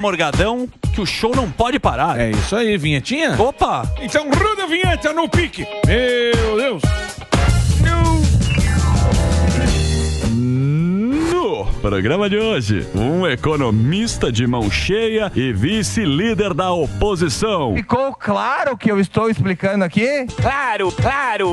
Morgadão, que o show não pode parar. É isso aí, vinhetinha? Opa! Então roda a vinheta no pique. Meu Deus. No programa de hoje, um economista de mão cheia e vice-líder da oposição. Ficou claro o que eu estou explicando aqui? Claro, claro!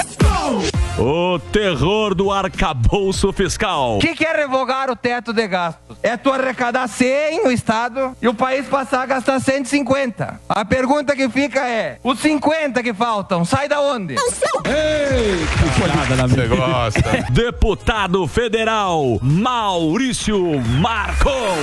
O terror do arcabouço fiscal. O que é revogar o teto de gastos? É tu arrecadar 100 no Estado e o país passar a gastar 150. A pergunta que fica é, os 50 que faltam, sai da onde? Ei, que folhada na Você gosta. Deputado federal Maurício Marcon.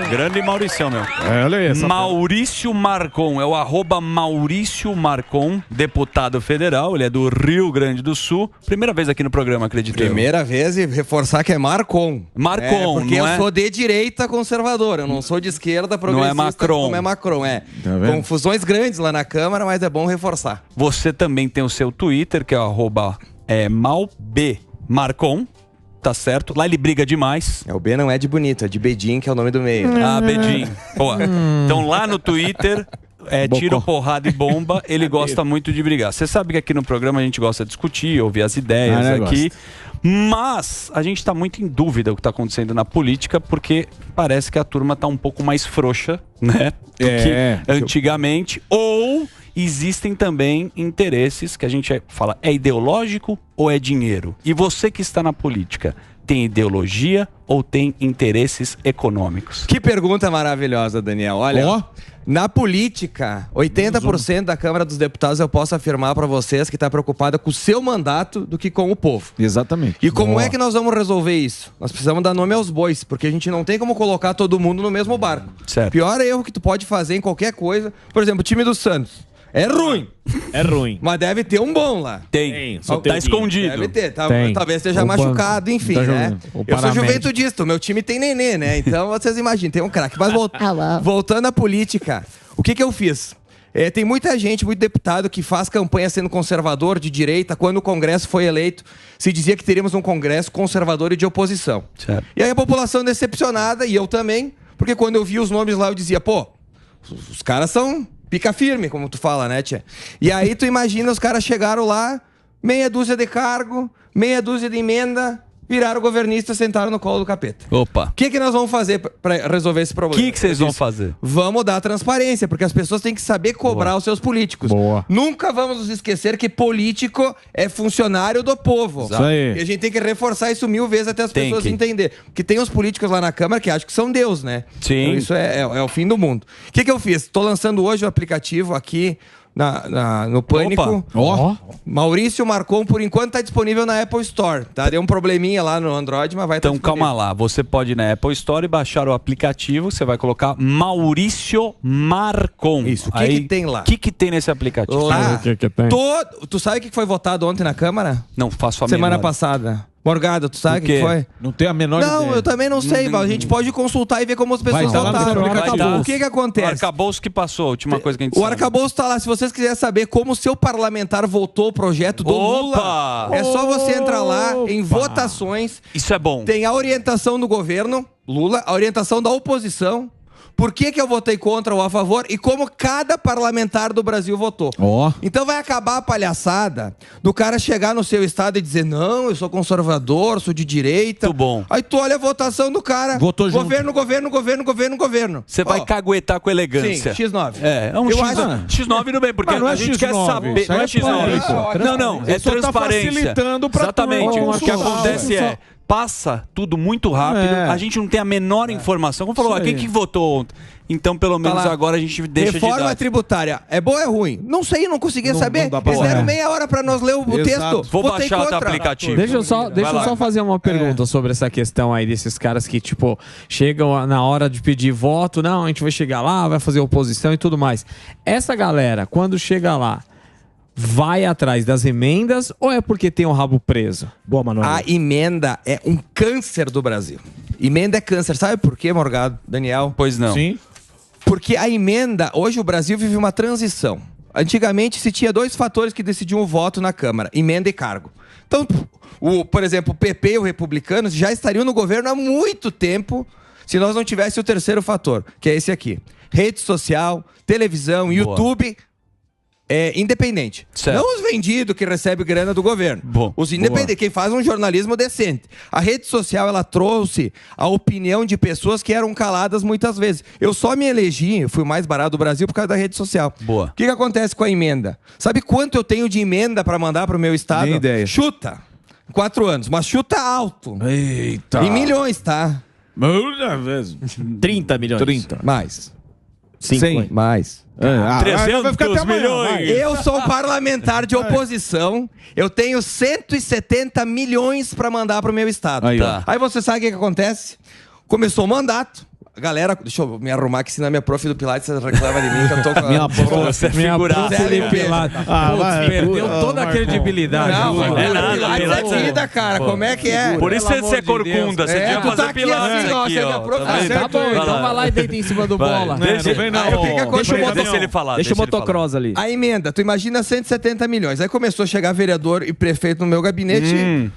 Grande Mauricião, meu. Olha aí, essa Maurício Marcon, é o @Maurício Marcon, deputado federal, ele é do Rio Grande do Sul. Primeira vez aqui no programa, acredito. Primeira vez e reforçar que é Marcon. Marcon, porque não eu é? sou de direita conservadora, eu não sou de esquerda progressista. Não é Macron. Como é Macron, é. Tá vendo? Confusões grandes lá na Câmara, mas é bom reforçar. Você também tem o seu Twitter, que é o @MalBMarcon, tá certo? Lá ele briga demais. O B não é de bonito, é de Bedim, que é o nome do meio. Ah, Bedim. Boa. Então lá no Twitter, tiro, porrada e bomba, ele gosta muito de brigar. Você sabe que aqui no programa a gente gosta de discutir, ouvir as ideias aqui. Mas a gente tá muito em dúvida o que tá acontecendo na política, porque parece que a turma tá um pouco mais frouxa, né? Do que antigamente. Ou existem também interesses que a gente fala, é ideológico ou é dinheiro? E você que está na política, tem ideologia ou tem interesses econômicos? Que pergunta maravilhosa, Daniel. Olha, na política, 80% da Câmara dos Deputados eu posso afirmar para vocês que está preocupada com o seu mandato do que com o povo. Exatamente. E como é que nós vamos resolver isso? Nós precisamos dar nome aos bois, porque a gente não tem como colocar todo mundo no mesmo barco. Certo. Pior erro que tu pode fazer em qualquer coisa, por exemplo, o time do Santos. É ruim. É ruim. Mas deve ter um bom lá. Tem. Só Tá tem. escondido. Deve ter, Tem. talvez esteja O machucado, banco. enfim, Tá né? jogando. O Eu sou paramédico. juventudista, o meu time tem Nenê, né? Então vocês imaginem, tem um craque. Mas voltando à política, o que eu fiz? Tem muita gente, muito deputado que faz campanha sendo conservador, de direita. Quando o Congresso foi eleito, se dizia que teríamos um Congresso conservador e de oposição. Certo. E aí a população decepcionada, e eu também, porque quando eu vi os nomes lá, eu dizia, pô, os caras são pica firme, como tu fala, né, tia? E aí tu imagina, os caras chegaram lá, meia dúzia de cargo, meia dúzia de emenda, viraram governistas, sentaram no colo do capeta. Opa. O que nós vamos fazer para resolver esse O problema? que vocês vão fazer? Vamos dar transparência, porque as pessoas têm que saber cobrar os seus políticos. Boa. Nunca vamos nos esquecer que político é funcionário do povo. Isso aí. E a gente tem que reforçar isso 1000 vezes até as Tem pessoas que. entenderem. Porque tem uns políticos lá na Câmara que acham que são Deus, né? Sim. Então isso é o fim do mundo. O que eu fiz? Estou lançando hoje o aplicativo aqui no Pânico. Ó. Maurício Marcon, por enquanto, está disponível na Apple Store. Tá? Deu um probleminha lá no Android, mas vai estar Então calma lá, você pode ir na Apple Store e baixar o aplicativo, você vai colocar Maurício Marcon. Isso, o que tem lá? O que tem nesse aplicativo? Lá, O que tem? tu sabe o que foi votado ontem na Câmara? Não faço a Semana menor. passada. Morgado, tu sabe O o que quê? foi? Não tem a menor ideia. Não, eu também não sei, Val. A gente pode consultar e ver como as pessoas Vai estar lá no votaram. seu arcabouço. O que O acontece? arcabouço que passou, a última coisa que a gente O sabe. arcabouço tá lá. Se vocês quiserem saber como o seu parlamentar votou o projeto do Opa! Lula, é só você entrar lá em votações. Isso é bom. Tem a orientação do governo, Lula, a orientação da oposição. Por que eu votei contra ou a favor e como cada parlamentar do Brasil votou. Ó. Então vai acabar a palhaçada do cara chegar no seu estado e dizer, não, eu sou conservador, sou de direita. Muito bom. Aí tu olha a votação do cara. Votou junto. Governo. Você vai Ó, caguetar com elegância. Sim, X9. É um Eu X9. acho- X9 não bem, porque Mas não é a gente quer X9, saber. isso Não aí é é X9. transparência. Não, é Ele só tá transparência. facilitando pra Exatamente. turma O que consultar. acontece é, passa tudo muito rápido, É. a gente não tem a menor informação. Como falou, Isso quem aí. que votou ontem? Então, pelo menos lá. agora a gente deixa Reforma de dar. tributária. É boa ou é ruim? Não sei, não conseguia Não- saber. não dá pra Eles saber. deram meia hora pra nós ler o Exato. texto. Vou Votei baixar o teu contra. aplicativo. Deixa eu só fazer uma pergunta sobre essa questão aí desses caras que, tipo, chegam na hora de pedir voto, não, a gente vai chegar lá, vai fazer oposição e tudo mais. Essa galera, quando chega lá, vai atrás das emendas ou é porque tem o rabo preso? Boa, Manuel. A emenda é um câncer do Brasil. Emenda é câncer. Sabe por quê, Morgado, Daniel? Pois não. Sim. Porque a emenda, hoje o Brasil vive uma transição. Antigamente se tinha dois fatores que decidiam o voto na Câmara, emenda e cargo. Então, por exemplo, o PP e o Republicanos já estariam no governo há muito tempo Se nós não tivéssemos o terceiro fator, que é esse aqui. Rede social, televisão, YouTube... independente. Certo. Não os vendidos que recebem grana do governo. Os independentes, quem faz um jornalismo decente. A rede social, ela trouxe a opinião de pessoas que eram caladas muitas vezes. Eu só me elegi, eu fui o mais barato do Brasil por causa da rede social. Boa. O que acontece com a emenda? Sabe quanto eu tenho de emenda para mandar para o meu estado? Nem ideia. Chuta. 4 anos, mas chuta alto. Eita. Em milhões, tá? Muita vez. 30 milhões. 30. Mais. 100. Mais. 300 milhões. Eu sou um parlamentar de oposição. Eu tenho 170 milhões para mandar para o meu estado. Aí, Tá. Aí você sabe o que acontece? Começou o mandato. Galera, deixa eu me arrumar que senão minha prof do Pilates reclama de mim que eu tô com a... Minha prof. Você é Minha figuraça. prof de né? Pilates. Perdeu toda a credibilidade. Não, Ju. mas é nada, Pilates Pilates é vida, cara. Como é que é? Por isso Pelo você é amor de corcunda. Você tinha que tu fazer tá aqui Pilates assim, ó, aqui, você é ó. minha prof. Tá vendo? Tá bom, Vai então lá. vai lá e deita em cima do Vai. bola. Deixa, Não vem não. Aí o que que acontece? deixa ele falar. Deixa o ele falar. motocross ali. A emenda, tu imagina 170 milhões. Aí começou a chegar vereador e prefeito no meu gabinete.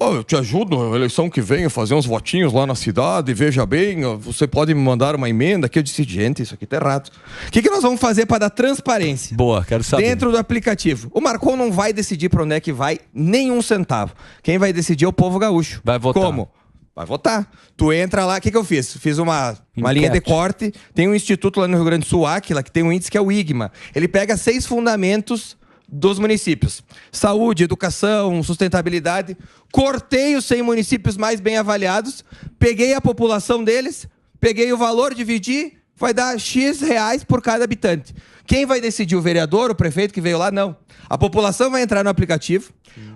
Eu te ajudo na eleição que vem a fazer uns votinhos lá na cidade, veja bem, você pode me mandar uma emenda aqui. Eu disse, gente, isso aqui tá errado. O que nós vamos fazer para dar transparência? Boa, quero saber. Dentro do aplicativo. O Marcon não vai decidir para onde é que vai nenhum centavo. Quem vai decidir é o povo gaúcho. Vai votar. Como? Vai votar. Tu entra lá, o que eu fiz? Fiz uma linha de corte. Tem um instituto lá no Rio Grande do Sul, Aquila, que tem um índice que é o IGMA. Ele pega 6 fundamentos dos municípios. Saúde, educação, sustentabilidade. Cortei os 100 municípios mais bem avaliados, peguei a população deles, peguei o valor, dividi, vai dar X reais por cada habitante. Quem vai decidir? O vereador, o prefeito que veio lá? Não. A população vai entrar no aplicativo,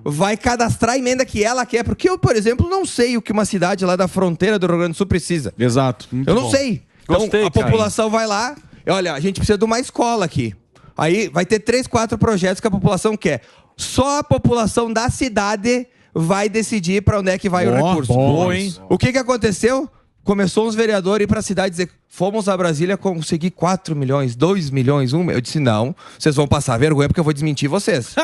vai cadastrar a emenda que ela quer, porque eu, por exemplo, não sei o que uma cidade lá da fronteira do Rio Grande do Sul precisa. Exato. Eu não sei. Então, Gostei, a população vai lá, olha, a gente precisa de uma escola aqui. Aí vai ter 3, 4 projetos que a população quer. Só a população da cidade vai decidir para onde é que vai o recurso. Bom, hein? O que aconteceu? Começou uns vereadores a ir para a cidade dizer: fomos a Brasília conseguir 4 milhões, 2 milhões, 1 milhão. Eu disse: não, vocês vão passar vergonha porque eu vou desmentir vocês.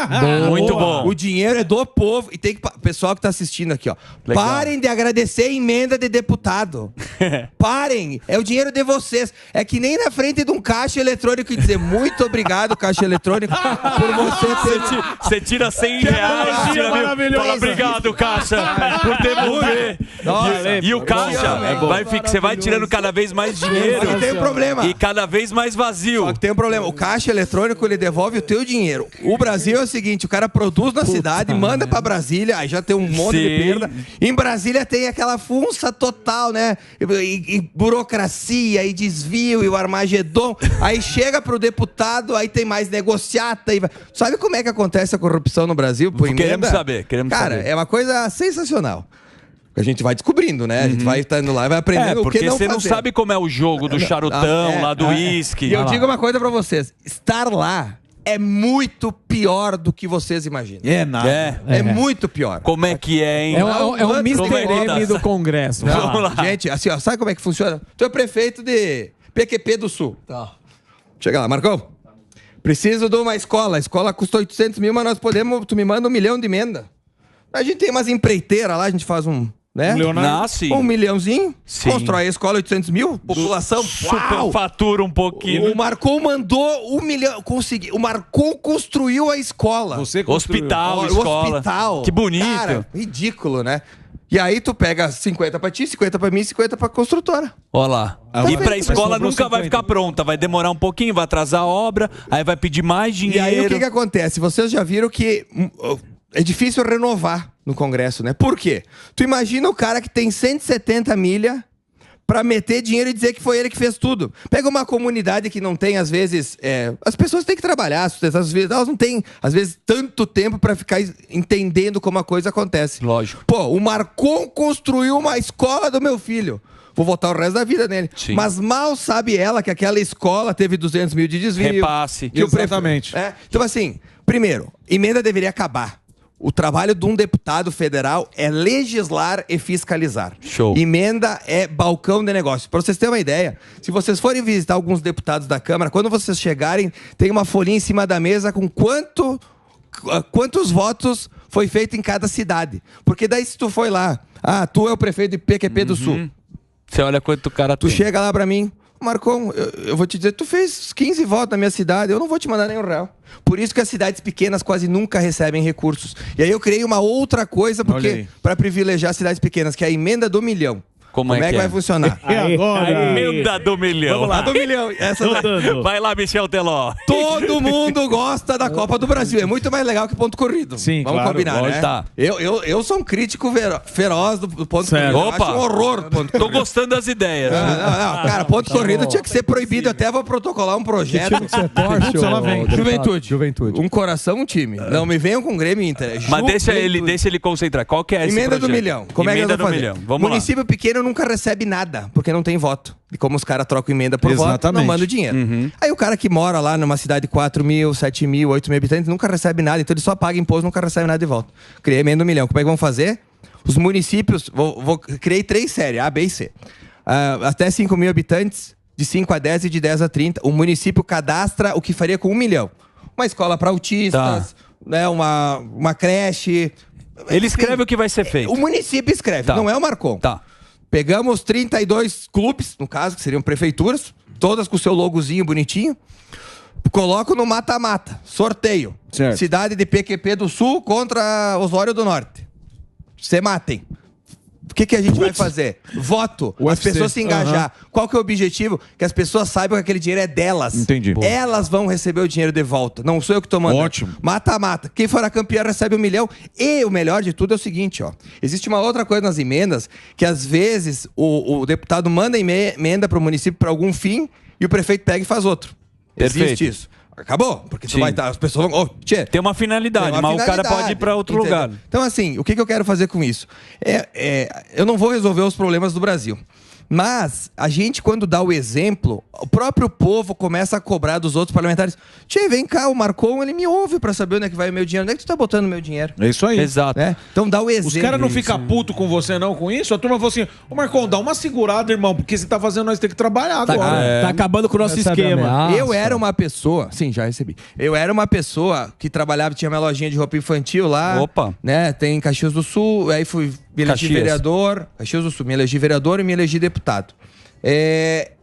Muito bom. O dinheiro é do povo. E tem que. Pessoal que tá assistindo aqui, ó. Legal. Parem de agradecer a emenda de deputado. Parem. É o dinheiro de vocês. É que nem na frente de um caixa eletrônico e dizer: muito obrigado, caixa eletrônico, por você ter. Você tira 100 reais, tira mil. Fala, obrigado, Caixa, por devolver. Nossa, E o Caixa, você vai tirando cada vez mais dinheiro. Só que tem um problema. E cada vez mais vazio. Só que tem um problema. O caixa eletrônico, ele devolve o teu dinheiro. O Brasil é o seguinte: o cara produz na cidade, manda pra Brasília, aí já tem um monte de Sim. perda. Em Brasília tem aquela funça total, né? E burocracia, e desvio, e o Armagedon. Aí chega pro deputado, aí tem mais negociata. Sabe como é que acontece a corrupção no Brasil? Por emenda? Queremos saber. Cara, é uma coisa sensacional. A gente vai descobrindo, né? A gente vai estando lá e vai aprendendo o porque que não você fazer. não sabe como é o jogo do charutão, lá do uísque. E eu digo uma coisa pra vocês: estar lá é muito pior do que vocês imaginam. É nada. É muito pior. Como é que é, hein? É um Mr. Como é que M tá? do Congresso. Vai lá. Vamos lá. Gente, assim, ó, sabe como é que funciona? Tu é prefeito de PQP do Sul. Tá. Chega lá, Marcão. Preciso de uma escola. A escola custa 800 mil, mas nós podemos... Tu me manda 1 milhão de emenda. A gente tem umas empreiteiras lá, a gente faz um... Né? Nasce. 1 milhãozinho, Sim. constrói a escola, 800 mil, população, uau! Superfatura um pouquinho. O Marcon mandou 1 milhão, consegui. O Marcon construiu a escola. Você construiu. Hospital, O escola. hospital. Que bonito. Cara, ridículo, né? E aí tu pega 50 pra ti, 50 pra mim e 50 pra construtora. Olha lá. E pra escola nunca vai ficar pronta. Vai demorar um pouquinho, vai atrasar a obra, aí vai pedir mais dinheiro. E aí o que acontece? Vocês já viram que é difícil renovar no Congresso, né? Por quê? Tu imagina o cara que tem 170 milha pra meter dinheiro e dizer que foi ele que fez tudo. Pega uma comunidade que não tem, às vezes... as pessoas têm que trabalhar, às vezes elas não têm, às vezes, tanto tempo pra ficar entendendo como a coisa acontece. Lógico. Pô, o Marcon construiu uma escola do meu filho. Vou votar o resto da vida nele. Sim. Mas mal sabe ela que aquela escola teve 200 mil de desvio. Repasse. Que o Exatamente. Então, assim, primeiro, emenda deveria acabar. O trabalho de um deputado federal é legislar e fiscalizar. Show. Emenda é balcão de negócio. Para vocês terem uma ideia, se vocês forem visitar alguns deputados da Câmara, quando vocês chegarem, tem uma folhinha em cima da mesa com quantos votos foi feito em cada cidade. Porque daí se tu foi lá, tu é o prefeito de PQP do Sul. Você olha quanto o cara Tu tem. chega lá pra mim, Marcon, eu vou te dizer, tu fez 15 votos na minha cidade, eu não vou te mandar nenhum real. Por isso que as cidades pequenas quase nunca recebem recursos. E aí eu criei uma outra coisa para privilegiar as cidades pequenas, que é a emenda do milhão. Como é que vai funcionar? Agora. Emenda do milhão. Vamos lá. A do milhão. Essa Vai lá, Michel Teló. Todo mundo gosta da Copa do Brasil. É muito mais legal que ponto corrido. Sim, vamos claro, combinar, né? Tá. Eu sou um crítico feroz do ponto Certo. corrido. Eu Opa. acho um horror do ponto corrido. Tô gostando das ideias. Não. Cara, ponto corrido tinha que ser proibido. Até vou protocolar um projeto. Que time que você torce, Putz, ela vem. Juventude. Um coração, um time. Não me venham com Grêmio e Inter. Mas deixa ele concentrar. Qual que é esse Emenda projeto? do milhão. Como é que eu Emenda vou do fazer? milhão. Vamos Município pequeno nunca recebe nada, porque não tem voto. E como os caras trocam emenda por voto, não manda o dinheiro. Aí o cara que mora lá numa cidade de 4 mil, 7 mil, 8 mil habitantes, nunca recebe nada. Então ele só paga imposto, nunca recebe nada de volta. Criei emenda do milhão. Como é que vão fazer? Os municípios... Criei 3 séries, A, B e C. Até 5 mil habitantes, de 5 a 10 e de 10 a 30. O município cadastra o que faria com 1 milhão. Uma escola para autistas, né, uma creche... Ele escreve o que vai ser feito. O município escreve, não é o Marcon. Tá. Pegamos 32 clubes, no caso, que seriam prefeituras, todas com o seu logozinho bonitinho. Coloco no mata-mata, sorteio. Certo. Cidade de PQP do Sul contra Osório do Norte. Se matem. O que a gente vai fazer? Voto. As pessoas se engajar. Qual que é o objetivo? Que as pessoas saibam que aquele dinheiro é delas. Entendi. Elas vão receber o dinheiro de volta. Não sou eu que tô mandando. Ótimo. Mata-mata. Quem for a campeã recebe 1 milhão. E o melhor de tudo é o seguinte, ó. Existe uma outra coisa nas emendas, que às vezes o deputado manda emenda pro município para algum fim e o prefeito pega e faz outro. Perfeito. Existe isso. Acabou. Porque tu vai estar... As pessoas vão... Tem uma finalidade, mas o cara pode ir para outro lugar. Então, assim, o que eu quero fazer com isso? Eu não vou resolver os problemas do Brasil. Mas a gente, quando dá o exemplo, o próprio povo começa a cobrar dos outros parlamentares. Tchê, vem cá, o Marcon, ele me ouve pra saber onde é que vai o meu dinheiro. Onde é que tu tá botando o meu dinheiro? É isso aí. Exato. Né? Então dá o exemplo. Os caras não ficam putos com você não com isso? A turma falou assim, ô Marcon, dá uma segurada, irmão, porque você tá fazendo nós ter que trabalhar agora. Tá acabando com o nosso esquema. Eu era uma pessoa... Sim, já recebi. Eu era uma pessoa que trabalhava, tinha minha lojinha de roupa infantil lá. Opa. Né? Tem em Caxias do Sul, aí fui me elegi vereador. Caxias do Sul, me elegi vereador e me elegi deputado.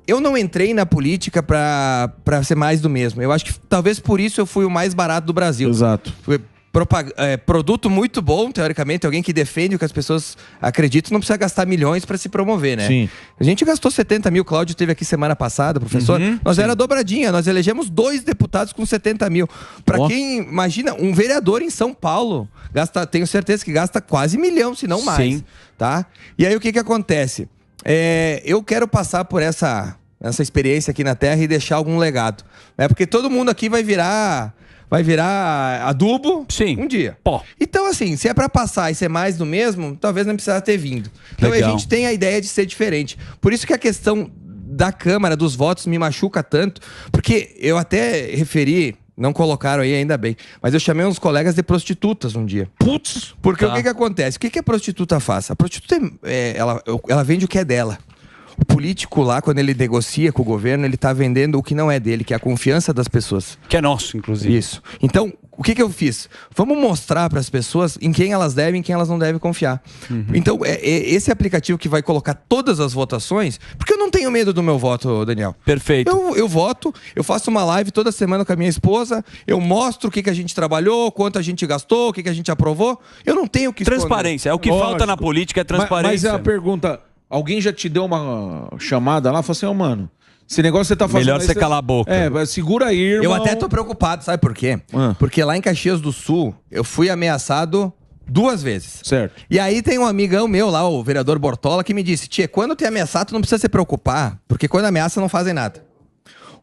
Eu não entrei na política pra ser mais do mesmo. Eu acho que talvez por isso eu fui o mais barato do Brasil. Exato. Produto muito bom, teoricamente. Alguém que defende o que as pessoas acreditam, não precisa gastar milhões pra se promover, né? Sim. A gente gastou 70 mil, Cláudio esteve aqui semana passada, professor. Nós era dobradinha, nós elegemos 2 deputados com 70 mil. Pra quem imagina, um vereador em São Paulo, tenho certeza que gasta quase 1 milhão, se não mais. Sim. Tá? E aí o que acontece? Eu quero passar por essa experiência aqui na Terra e deixar algum legado. Porque todo mundo aqui vai virar adubo um dia. Pô. Então, assim, se é pra passar e ser mais do mesmo, talvez não precisava ter vindo. Então Legal. a gente tem a ideia de ser diferente. Por isso que a questão da Câmara, dos votos, me machuca tanto, porque eu até referi... Não colocaram aí, ainda bem. Mas eu chamei uns colegas de prostitutas um dia. Putz! Porque o que acontece? O que a prostituta faz? A prostituta, ela vende o que é dela. O político lá, quando ele negocia com o governo, ele tá vendendo o que não é dele, que é a confiança das pessoas. Que é nosso, inclusive. Isso. Então, o que eu fiz? Vamos mostrar para as pessoas em quem elas devem e em quem elas não devem confiar. Então, esse aplicativo que vai colocar todas as votações, porque eu não tenho medo do meu voto, Daniel. Perfeito. Eu voto, eu faço uma live toda semana com a minha esposa, eu mostro o que a gente trabalhou, quanto a gente gastou, o que a gente aprovou. Eu não tenho o que esconder. Transparência. É o que falta na política, é transparência. Mas é a pergunta, alguém já te deu uma chamada lá e falou assim, mano, esse negócio que você tá fazendo... Melhor você calar a boca. Segura aí, irmão. Eu até tô preocupado, sabe por quê? Porque lá em Caxias do Sul, eu fui ameaçado 2 vezes. Certo. E aí tem um amigão meu lá, o vereador Bortola, que me disse, Tchê, quando te ameaçar, tu não precisa se preocupar, porque quando ameaça não fazem nada.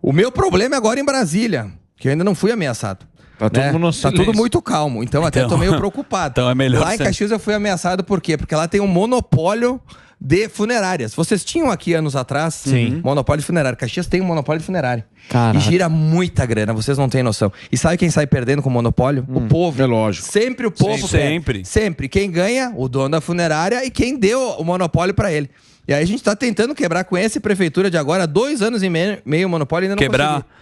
O meu problema é agora em Brasília, que eu ainda não fui ameaçado. Tá todo mundo no Tá silêncio. tudo muito calmo, então até tô meio preocupado. Então é melhor Lá em Caxias eu fui ameaçado por quê? Porque lá tem um monopólio de funerárias. Vocês tinham aqui anos atrás monopólio de funerária. Caxias tem um monopólio de funerária. Caraca. E gira muita grana, vocês não têm noção. E sabe quem sai perdendo com o monopólio? O povo. É lógico. Sempre o povo Sempre. perde. Sempre. Quem ganha? O dono da funerária e quem deu o monopólio pra ele. E aí a gente tá tentando quebrar com essa prefeitura de agora, 2 anos e meio o monopólio ainda não Quebrar. conseguiu.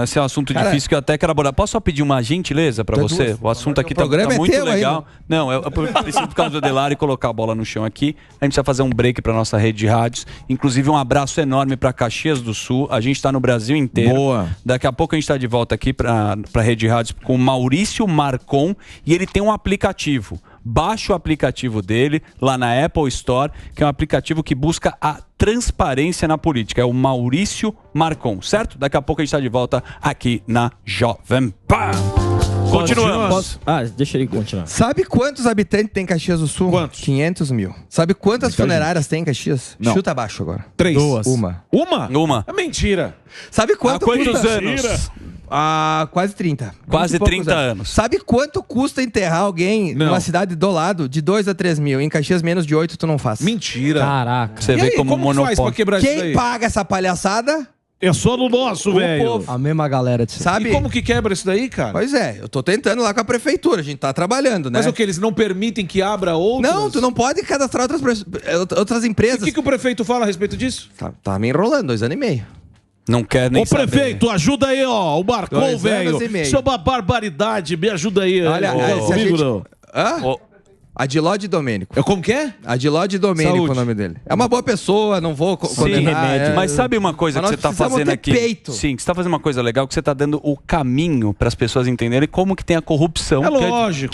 Esse é um assunto difícil que eu até quero abordar. Posso só pedir uma gentileza pra você? O assunto aqui tá muito legal. Não, eu preciso ficar no Delari e colocar a bola no chão aqui. A gente precisa fazer um break pra nossa rede de rádios. Inclusive, um abraço enorme pra Caxias do Sul. A gente tá no Brasil inteiro. Boa. Daqui a pouco a gente tá de volta aqui pra rede de rádios com o Maurício Marcon. E ele tem um aplicativo. Baixe o aplicativo dele lá na Apple Store, que é um aplicativo que busca a transparência na política. É o Maurício Marcon, certo? Daqui a pouco a gente está de volta aqui na Jovem Pan. Continuamos. Deixa ele continuar. Sabe quantos habitantes tem Caxias do Sul? Quantos? 500 mil. Sabe quantas funerárias tem em Caxias? Não. Chuta abaixo agora. 3. 2. Uma. Uma? É mentira. Sabe quanto Há quantos custa? anos? Quase 30. Quase 20 e poucos 30 anos. Sabe quanto custa enterrar alguém numa cidade do lado? De 2 a 3 mil. Em Caxias, menos de 8 tu não faz. Mentira. Caraca. Você E vê aí, como como faz pra monopólio. quebrar isso Quem daí? paga essa palhaçada? É só no nosso, velho. povo. A mesma galera de Sabe? E como que quebra isso daí, cara? Pois é, eu tô tentando lá com a prefeitura, a gente tá trabalhando, né? Mas o que, eles não permitem que abra outras? Não, tu não pode cadastrar outras E empresas. o que o prefeito fala a respeito disso? Tá me enrolando, 2 anos e meio. Não quer nem Ô, prefeito, ajuda aí, ó. O Marcon, 2 velho. anos e meio. Isso é uma barbaridade. Me ajuda aí. Olha, se a comigo, gente... não. Hã? Ô. Adilode Domênico. Como que é? Adilode Domênico é o Saúde. nome dele. É uma boa pessoa, não vou Sim, condenar. mas sabe uma coisa Mas que nós você tá precisamos fazendo ter aqui? peito. Sim, que você tá fazendo uma coisa legal, que você tá dando o caminho para as pessoas entenderem como que tem a corrupção. É lógico.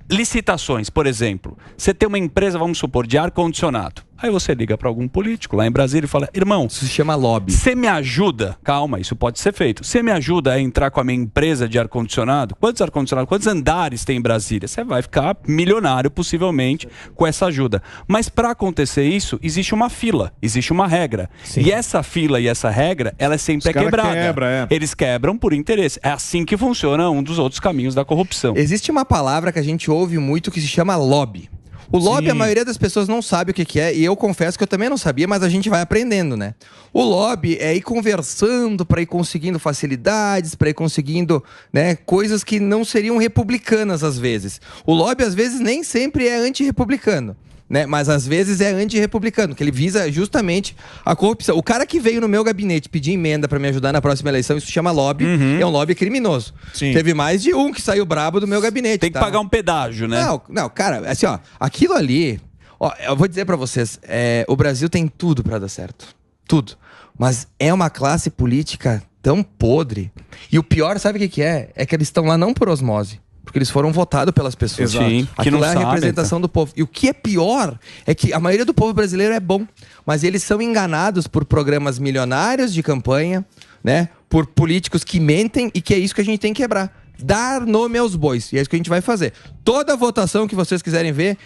Licitações, por exemplo. Você tem uma empresa, vamos supor, de ar-condicionado. Aí você liga para algum político lá em Brasília e fala: irmão, Isso se chama lobby. você me ajuda? Calma, isso pode ser feito. Você me ajuda a entrar com a minha empresa de ar-condicionado? Quantos ar-condicionados, quantos andares tem em Brasília? Você vai ficar milionário, possivelmente, com essa ajuda. Mas para acontecer isso, existe uma fila, existe uma regra. E essa fila e essa regra, ela sempre Os é cara quebrada. quebra, Eles quebram por interesse. É assim que funciona um dos outros caminhos da corrupção. Existe uma palavra que a gente ouve muito que se chama lobby. O lobby, Sim. a maioria das pessoas não sabe o que é, e eu confesso que eu também não sabia, mas a gente vai aprendendo, né? O lobby é ir conversando para ir conseguindo facilidades, para ir conseguindo, né, coisas que não seriam republicanas às vezes. O lobby, às vezes, nem sempre é antirrepublicano. Né? Mas às vezes é antirrepublicano, que ele visa justamente a corrupção. O cara que veio no meu gabinete pedir emenda para me ajudar na próxima eleição, isso chama lobby, é um lobby criminoso. Sim. Teve mais de um que saiu brabo do meu gabinete. Tem que pagar um pedágio, né? Não, cara, assim, ó, aquilo ali, ó, eu vou dizer pra vocês, o Brasil tem tudo pra dar certo. Tudo. Mas é uma classe política tão podre. E o pior, sabe o que é? É que eles estão lá não por osmose. Porque eles foram votados pelas pessoas. Exato. Sim, que Aquilo não é a sabem, representação do povo. E o que é pior é que a maioria do povo brasileiro é bom, mas eles são enganados por programas milionários de campanha, né? Por políticos que mentem, e que é isso que a gente tem que quebrar. Dar nome aos bois. E é isso que a gente vai fazer. Toda votação que vocês quiserem ver,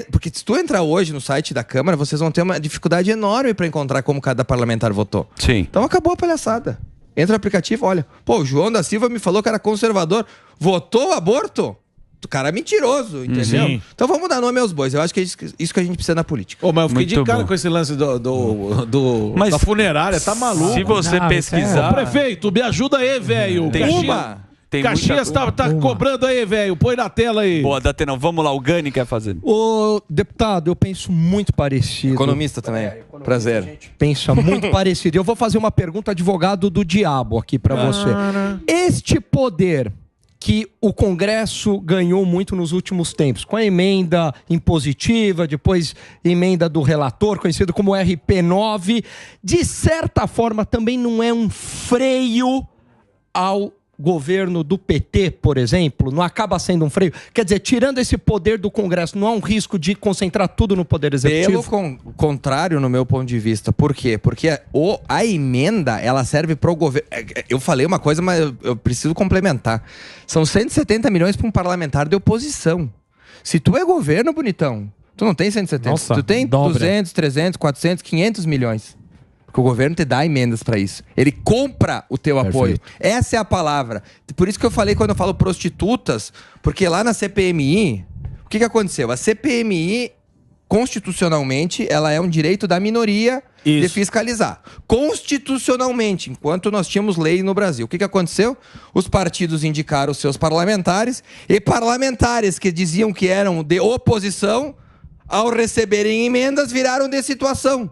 porque se tu entrar hoje no site da Câmara, vocês vão ter uma dificuldade enorme para encontrar como cada parlamentar votou. Sim. Então acabou a palhaçada. Entra no aplicativo, olha. Pô, o João da Silva me falou que era conservador. Votou aborto? O cara é mentiroso, entendeu? Sim. Então vamos dar nome aos bois. Eu acho que é isso que a gente precisa na política. Ô, mas eu fiquei Muito de cara bom. com esse lance Mas da funerária, tá maluco? Se você Não, pesquisar... Ô, prefeito, me ajuda aí, velho. Tem Tem Caxias muita- tá cobrando aí, velho. Põe na tela aí. Boa, Datena, vamos lá, o Gani quer fazer. Ô, deputado, eu penso muito parecido. Economista também. Prazer. Pensa muito parecido. Eu vou fazer uma pergunta, advogado do diabo, aqui pra você. Este poder que o Congresso ganhou muito nos últimos tempos, com a emenda impositiva, depois emenda do relator, conhecido como RP9, de certa forma também não é um freio ao governo do PT, por exemplo? Não acaba sendo um freio? Quer dizer, tirando esse poder do Congresso, não há um risco de concentrar tudo no Poder Executivo? Pelo contrário, no meu ponto de vista. Por quê? Porque a emenda, ela serve para o governo. Eu falei uma coisa, mas eu preciso complementar. São 170 milhões para um parlamentar de oposição. Se tu é governo, bonitão, tu não tem 170. Nossa, tu tem dobra. 200, 300, 400, 500 milhões. Porque o governo te dá emendas para isso. Ele compra o teu apoio. Essa é a palavra. Por isso que eu falei quando eu falo prostitutas, porque lá na CPMI, o que aconteceu? A CPMI, constitucionalmente, ela é um direito da minoria de fiscalizar. Constitucionalmente, enquanto nós tínhamos lei no Brasil. O que aconteceu? Os partidos indicaram os seus parlamentares, e parlamentares que diziam que eram de oposição, ao receberem emendas, viraram de situação.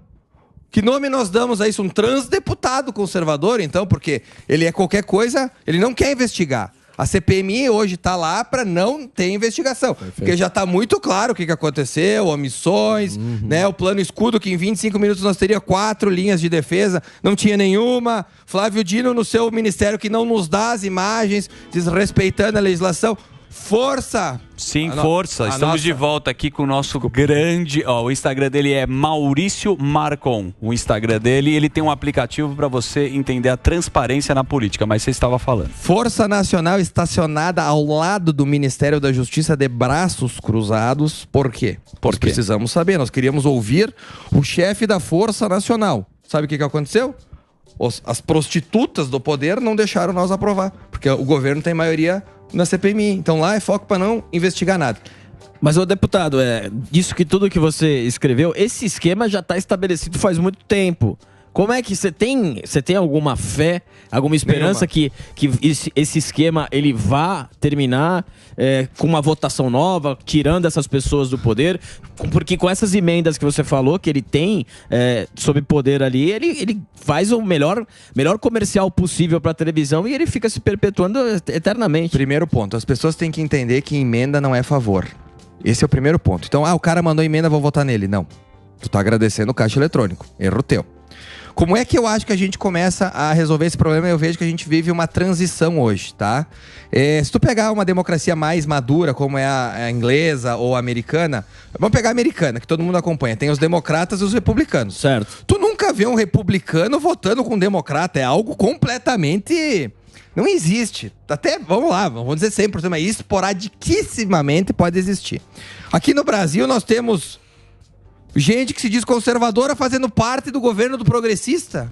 Que nome nós damos a isso? Um transdeputado conservador, então, porque ele é qualquer coisa, ele não quer investigar. A CPMI hoje está lá para não ter investigação. Perfeito. Porque já está muito claro o que aconteceu, omissões, né? O plano escudo, que em 25 minutos nós teríamos 4 linhas de defesa, não tinha nenhuma. Flávio Dino no seu ministério que não nos dá as imagens, desrespeitando a legislação. Força! Sim, força. Estamos de volta aqui com o nosso grande... Ó, o Instagram dele é Maurício Marcon. O Instagram dele, ele tem um aplicativo para você entender a transparência na política, mas você estava falando. Força Nacional estacionada ao lado do Ministério da Justiça de braços cruzados. Por quê? Nós precisamos saber, nós queríamos ouvir o chefe da Força Nacional. Sabe o que aconteceu? As prostitutas do poder não deixaram nós aprovar, porque o governo tem maioria na CPMI. Então lá é foco para não investigar nada. Mas, ô deputado, isso que tudo que você escreveu, esse esquema já está estabelecido faz muito tempo. Como é que você tem alguma fé, alguma esperança que esse esquema ele vá terminar com uma votação nova, tirando essas pessoas do poder? Porque com essas emendas que você falou, que ele tem sob poder ali, ele faz o melhor comercial possível para a televisão e ele fica se perpetuando eternamente. Primeiro ponto, as pessoas têm que entender que emenda não é favor. Esse é o primeiro ponto. Então, o cara mandou emenda, vou votar nele. Não. Tu tá agradecendo o caixa eletrônico. Erro teu. Como é que eu acho que a gente começa a resolver esse problema? Eu vejo que a gente vive uma transição hoje, tá? Se tu pegar uma democracia mais madura, como é a inglesa ou a americana, vamos pegar a americana, que todo mundo acompanha. Tem os democratas e os republicanos. Certo. Tu nunca vê um republicano votando com um democrata. É algo completamente... Não existe. Até, vamos lá, vamos dizer 100%, mas esporadicamente pode existir. Aqui no Brasil nós temos... gente que se diz conservadora fazendo parte do governo do progressista,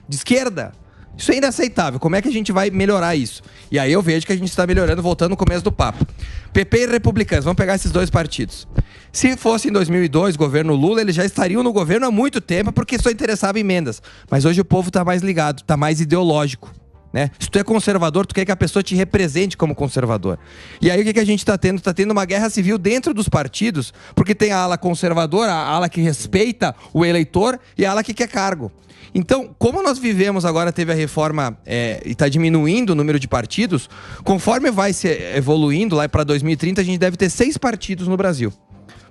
de esquerda. Isso é inaceitável. Como é que a gente vai melhorar isso? E aí eu vejo que a gente está melhorando, voltando no começo do papo. PP e republicanos, vamos pegar esses dois partidos. Se fosse em 2002, governo Lula, eles já estariam no governo há muito tempo porque só interessava em emendas. Mas hoje o povo está mais ligado, está mais ideológico. Né? Se tu é conservador, tu quer que a pessoa te represente como conservador. E aí o que a gente está tendo? Está tendo uma guerra civil dentro dos partidos, porque tem a ala conservadora, a ala que respeita o eleitor e a ala que quer cargo. Então, como nós vivemos agora, teve a reforma e está diminuindo o número de partidos, conforme vai se evoluindo lá para 2030, a gente deve ter 6 partidos no Brasil.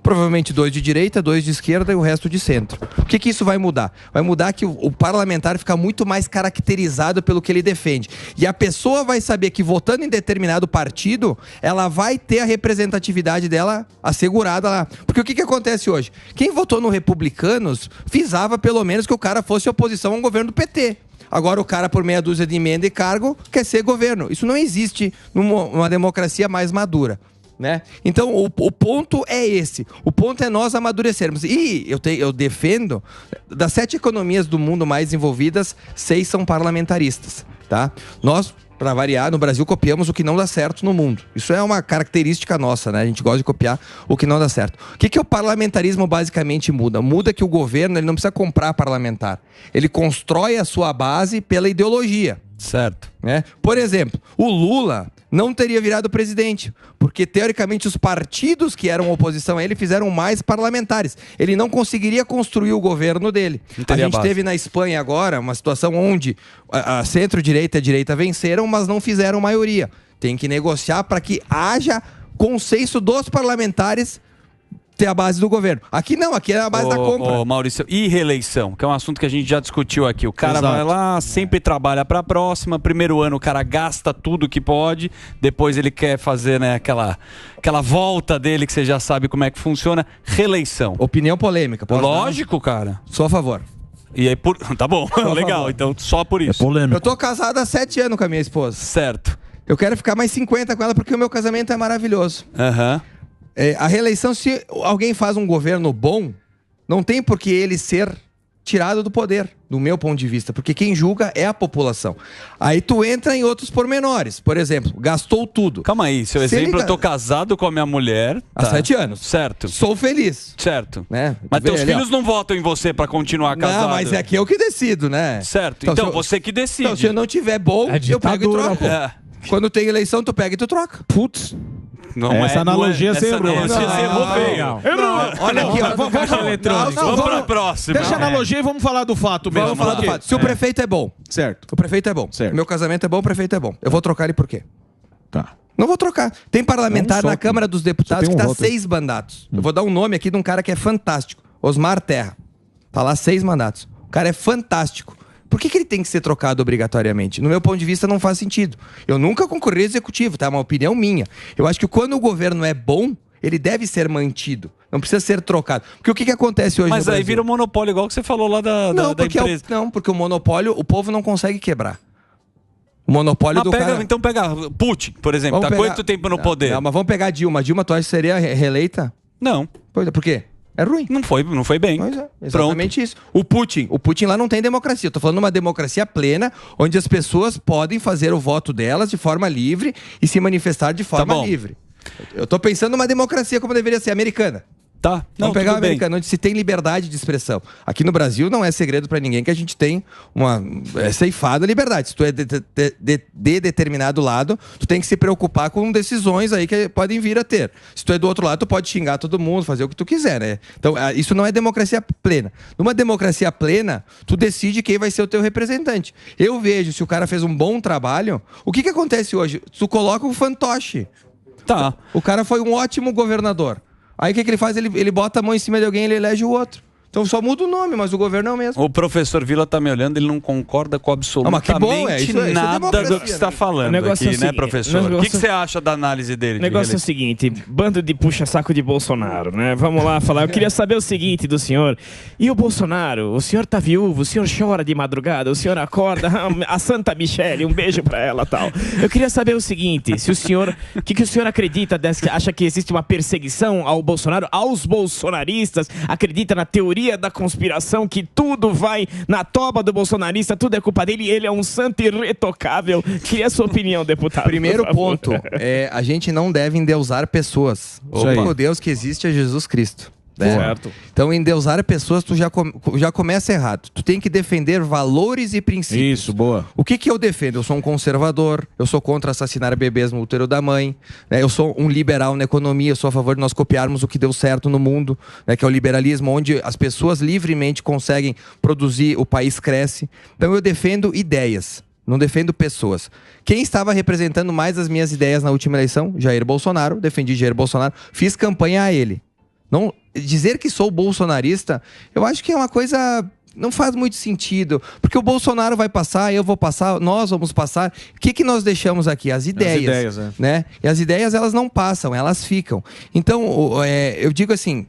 Provavelmente 2 de direita, 2 de esquerda e o resto de centro. O que isso vai mudar? Vai mudar que o parlamentar fica muito mais caracterizado pelo que ele defende. E a pessoa vai saber que votando em determinado partido, ela vai ter a representatividade dela assegurada lá. Porque o que acontece hoje? Quem votou no Republicanos visava pelo menos que o cara fosse oposição a um governo do PT. Agora o cara, por meia dúzia de emenda e cargo, quer ser governo. Isso não existe numa democracia mais madura. Né? Então o ponto é esse. O ponto é nós amadurecermos. E eu defendo, das 7 economias do mundo mais desenvolvidas, 6 são parlamentaristas, tá? Nós, para variar, no Brasil copiamos o que não dá certo no mundo. Isso é uma característica nossa, né? A gente gosta de copiar o que não dá certo. O que o parlamentarismo basicamente muda? Muda que o governo ele não precisa comprar parlamentar. Ele constrói a sua base pela ideologia. Certo. Né? Por exemplo, o Lula não teria virado presidente, porque teoricamente os partidos que eram oposição a ele fizeram mais parlamentares. Ele não conseguiria construir o governo dele. A gente teve na Espanha agora uma situação onde a centro-direita e a direita venceram, mas não fizeram maioria. Tem que negociar para que haja consenso dos parlamentares ter a base do governo. Aqui não, aqui é a base da compra. Maurício, e reeleição, que é um assunto que a gente já discutiu aqui. O cara vai lá, sempre trabalha para a próxima, primeiro ano o cara gasta tudo que pode, depois ele quer fazer, né, aquela volta dele que você já sabe como é que funciona. Reeleição. Opinião polêmica. Lógico, cara. Sou a favor. E aí, tá bom, legal, então só por isso. É polêmico. Eu tô casado há 7 anos com a minha esposa. Certo. Eu quero ficar mais 50 com ela porque o meu casamento é maravilhoso. Aham. A reeleição, se alguém faz um governo bom, não tem por que ele ser tirado do poder, do meu ponto de vista, porque quem julga é a população. Aí tu entra em outros pormenores. Por exemplo, gastou tudo. Calma aí, seu exemplo, eu tô casado com a minha mulher há 7 anos. Certo. Sou feliz. Certo. Né? Mas teus filhos não votam em você pra continuar casado. Não, mas é que eu que decido, né? Certo. Então você que decide. Então, se eu não tiver bom, eu pego e troco. Quando tem eleição, tu pega e tu troca. Putz. Essa analogia você errou. Você errou bem. Olha aqui, ó. Vamos pra próxima. Deixa a analogia e vamos falar do fato mesmo. Vamos falar do fato. Se o prefeito é bom. Certo. O prefeito é bom. Certo. Meu casamento é bom, o prefeito é bom. Eu vou trocar ele por quê? Tá. Não vou trocar. Tem parlamentar na Câmara dos Deputados que tá 6 mandatos. Eu vou dar um nome aqui de um cara que é fantástico. Osmar Terra. Tá lá 6 mandatos. O cara é fantástico. Por que ele tem que ser trocado obrigatoriamente? No meu ponto de vista, não faz sentido. Eu nunca concorri ao executivo, tá? É uma opinião minha. Eu acho que quando o governo é bom, ele deve ser mantido. Não precisa ser trocado. Porque o que acontece hoje Mas no aí Brasil? vira um monopólio, igual que você falou lá da empresa. Não, porque o monopólio, o povo não consegue quebrar. O monopólio do cara... Então pega Putin, por exemplo. Vamos Tá pegar- quanto tempo no poder? Não, mas vamos pegar a Dilma. A Dilma, tu acha que seria reeleita? Não. Pois é, por quê? É ruim. Não foi bem. Pois é, exatamente isso. O Putin lá não tem democracia. Eu tô falando de uma democracia plena, onde as pessoas podem fazer o voto delas de forma livre e se manifestar de forma livre. Eu tô pensando numa democracia como deveria ser, americana. Tá. Não, Vamos pegar o tudo bem. americano, onde se tem liberdade de expressão. Aqui no Brasil não é segredo pra ninguém que a gente tem uma ceifada liberdade. Se tu é de determinado lado, tu tem que se preocupar com decisões aí que podem vir a ter. Se tu é do outro lado, tu pode xingar todo mundo, fazer o que tu quiser, né? Então, isso não é democracia plena. Numa democracia plena, tu decide quem vai ser o teu representante. Eu vejo, se o cara fez um bom trabalho, o que acontece hoje? Tu coloca um fantoche. Tá. O cara foi um ótimo governador. Aí o que ele faz? Ele bota a mão em cima de alguém e ele elege o outro. Então só muda o nome, mas o governo é o mesmo. O professor Vila tá me olhando, ele não concorda com absolutamente mas que bom, isso é nada democracia, do que você tá né? falando O negócio aqui, é o né, seguinte, professor? O que você acha da análise dele? O negócio é o seguinte, bando de puxa-saco de Bolsonaro, né? Vamos lá falar. Eu queria saber o seguinte do senhor. E o Bolsonaro? O senhor tá viúvo, o senhor chora de madrugada, o senhor acorda, a Santa Michele, um beijo pra ela e tal. Eu queria saber o seguinte, se o senhor, o que o senhor acredita, acha que existe uma perseguição ao Bolsonaro, aos bolsonaristas, acredita na teoria da conspiração, que tudo vai na toba do bolsonarista, tudo é culpa dele, ele é um santo irretocável. Queria a sua opinião, deputado. Primeiro ponto, a gente não deve endeusar pessoas. O único Deus que existe é Jesus Cristo. Né? Certo. Então, endeusar pessoas, tu já começa errado. Tu tem que defender valores e princípios. Isso, boa. O que eu defendo? Eu sou um conservador, eu sou contra assassinar bebês no útero da mãe, né? Eu sou um liberal na economia, eu sou a favor de nós copiarmos o que deu certo no mundo, né? Que é o liberalismo, onde as pessoas livremente conseguem produzir, o país cresce. Então, eu defendo ideias. Não defendo pessoas. Quem estava representando mais as minhas ideias na última eleição? Jair Bolsonaro. Defendi Jair Bolsonaro. Fiz campanha a ele. Não, dizer que sou bolsonarista, eu acho que é uma coisa... Não faz muito sentido, porque o Bolsonaro vai passar, eu vou passar, nós vamos passar. O que nós deixamos aqui? As ideias, né? E as ideias, elas não passam, elas ficam. Então, eu digo assim,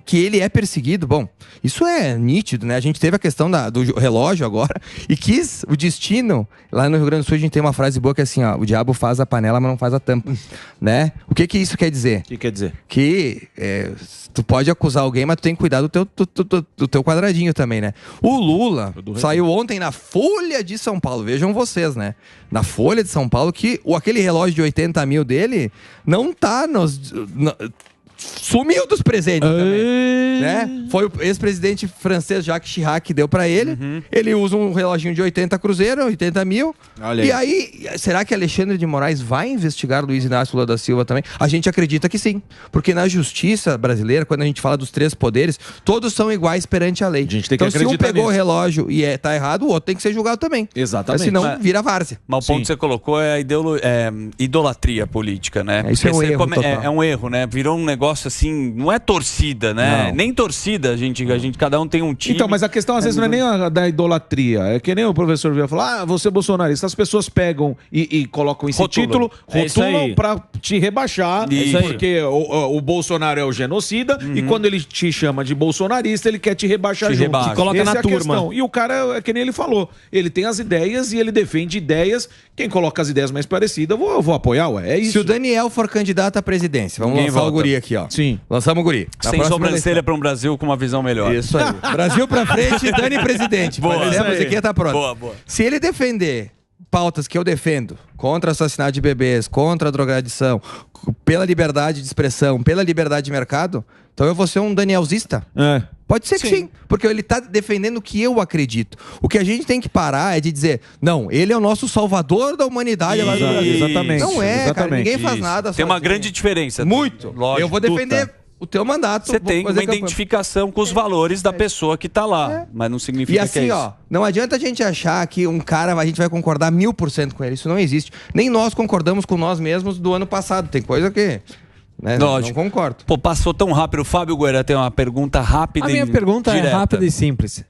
que ele é perseguido, bom, isso é nítido, né? A gente teve a questão do relógio agora, e quis o destino. Lá no Rio Grande do Sul a gente tem uma frase boa que é assim, ó, o diabo faz a panela, mas não faz a tampa, né? O que isso quer dizer? O que quer dizer? Que tu pode acusar alguém, mas tu tem que cuidar do teu quadradinho também, né? O Lula saiu ontem na Folha de São Paulo, vejam vocês, né? Na Folha de São Paulo, que aquele relógio de 80 mil dele não tá sumiu dos presentes também, né? Foi o ex-presidente francês Jacques Chirac que deu pra ele. Ele usa um reloginho de 80 cruzeiro, 80 mil. Olha e aí, será que Alexandre de Moraes vai investigar Luiz Inácio Lula da Silva também? A gente acredita que sim. Porque na justiça brasileira, quando a gente fala dos 3 poderes, todos são iguais perante a lei. A gente tem que então, se um acreditar pegou o nisso. relógio e tá errado, o outro tem que ser julgado também. Exatamente. Senão vira várzea. Mas o ponto que você colocou é a idolatria política, né? Isso é um erro total. É um erro, né? Virou um negócio assim, não é torcida, né? Não. Nem torcida, a gente, cada um tem um time. Então, mas a questão às vezes não é nem a da idolatria. É que nem o professor veio falar, você é bolsonarista. As pessoas pegam e colocam esse título, rotulam pra te rebaixar. Isso aí. Porque o Bolsonaro é o genocida e quando ele te chama de bolsonarista, ele quer te rebaixar junto. rebaixo. Te coloca na na turma. turma. E o cara, é que nem ele falou, ele tem as ideias e ele defende ideias. Quem coloca as ideias mais parecidas, eu vou apoiar, ué. É isso. Se o Daniel for candidato à presidência, vamos Ninguém lançar vota. o guri aqui, ó. Sim. Lançamos o guri. Na Sem próxima sobrancelha para um Brasil com uma visão melhor. Isso aí. Brasil pra frente, Dani presidente. Boa. Por exemplo, Isso aí. aqui tá pronto. Boa, boa. Se ele defender pautas que eu defendo, contra assassinato de bebês, contra a drogadição, pela liberdade de expressão, pela liberdade de mercado, Então eu vou ser um Danielzista? Pode ser que sim, porque ele tá defendendo o que eu acredito. O que a gente tem que parar é de dizer, não, ele é o nosso salvador da humanidade. Exatamente. Não é, cara, ninguém faz nada. Tem uma grande diferença. Muito. Lógico. Eu vou defender o teu mandato. Você tem uma identificação com os valores da pessoa que tá lá, mas não significa E assim, que é isso. não adianta a gente achar que um cara, a gente vai concordar 1000% com ele. Isso não existe. Nem nós concordamos com nós mesmos do ano passado. Tem coisa que... Lógico. Não concordo. Pô, passou tão rápido. O Fábio Guerra tem uma pergunta rápida. A minha pergunta direta. é rápida e simples.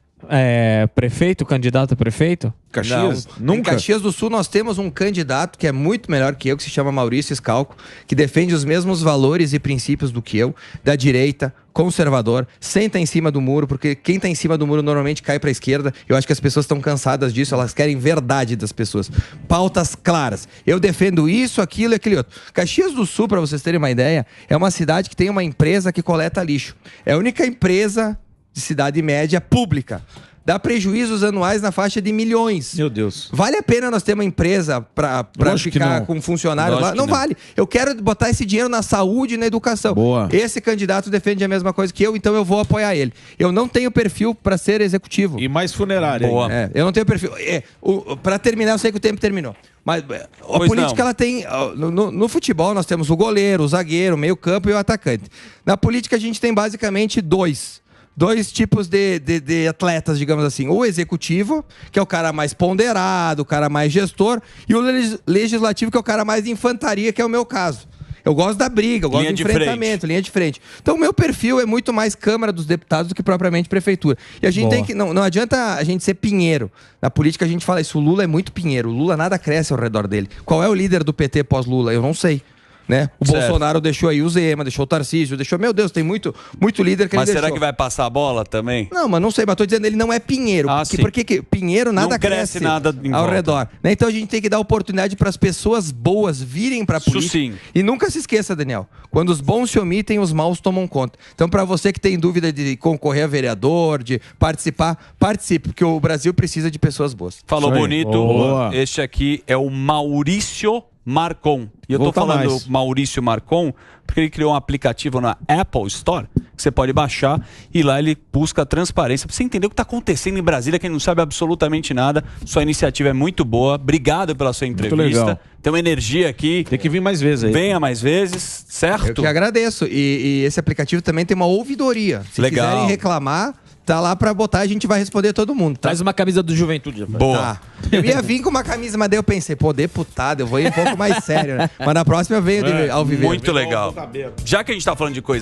Prefeito, candidato a prefeito? Caxias? Em Caxias do Sul nós temos um candidato que é muito melhor que eu, que se chama Maurício Scalco, que defende os mesmos valores e princípios do que eu, da direita, conservador, senta em cima do muro, porque quem tá em cima do muro normalmente cai pra esquerda. Eu acho que as pessoas estão cansadas disso, elas querem verdade das pessoas. Pautas claras. Eu defendo isso, aquilo e aquele outro. Caxias do Sul, para vocês terem uma ideia, é uma cidade que tem uma empresa que coleta lixo. É a única empresa de cidade média pública. Dá prejuízos anuais na faixa de milhões. Meu Deus. Vale a pena nós ter uma empresa para ficar com funcionários lá? Não vale. Eu quero botar esse dinheiro na saúde e na educação. Boa. Esse candidato defende a mesma coisa que eu, então eu vou apoiar ele. Eu não tenho perfil para ser executivo. E mais funerária. Boa. Eu não tenho perfil. Para terminar, eu sei que o tempo terminou. Mas a política, ela tem... No futebol, nós temos o goleiro, o zagueiro, o meio-campo e o atacante. Na política, a gente tem basicamente dois tipos de atletas, digamos assim. O executivo, que é o cara mais ponderado, o cara mais gestor, e o legislativo, que é o cara mais de infantaria, que é o meu caso. Eu gosto da briga, eu gosto do enfrentamento, linha de frente. Então, o meu perfil é muito mais Câmara dos Deputados do que propriamente Prefeitura. E a gente tem que... Não adianta a gente ser pinheiro. Na política, a gente fala isso. O Lula é muito pinheiro. O Lula nada cresce ao redor dele. Qual é o líder do PT pós-Lula? Eu não sei. Né? O Bolsonaro deixou aí o Zema, deixou o Tarcísio, deixou... Meu Deus, tem muito líder que ele deixou. Mas será que vai passar a bola também? Não, mas não sei, mas tô dizendo, ele não é pinheiro. Porque pinheiro nada cresce nada ao redor. Né? Então a gente tem que dar oportunidade para as pessoas boas virem para a política. Sim. E nunca se esqueça, Daniel, quando os bons se omitem, os maus tomam conta. Então, para você que tem dúvida de concorrer a vereador, de participar, participe, porque o Brasil precisa de pessoas boas. Falou bonito. Este aqui é o Maurício Marcon. E eu tô falando Maurício Marcon porque ele criou um aplicativo na Apple Store que você pode baixar e lá ele busca transparência pra você entender o que tá acontecendo em Brasília, quem não sabe absolutamente nada. Sua iniciativa é muito boa. Obrigado pela sua entrevista. Tem uma energia aqui. Tem que vir mais vezes aí. Venha mais vezes, certo? Eu que agradeço. E esse aplicativo também tem uma ouvidoria. Se quiserem reclamar, tá lá pra botar, a gente vai responder todo mundo. Tá? Traz uma camisa do Juventude, rapaz. Boa. Tá. Eu ia vir com uma camisa, mas daí eu pensei, deputado, eu vou ir um pouco mais sério, né? Mas na próxima eu venho ao viver. Muito legal. Já que a gente tá falando de coisa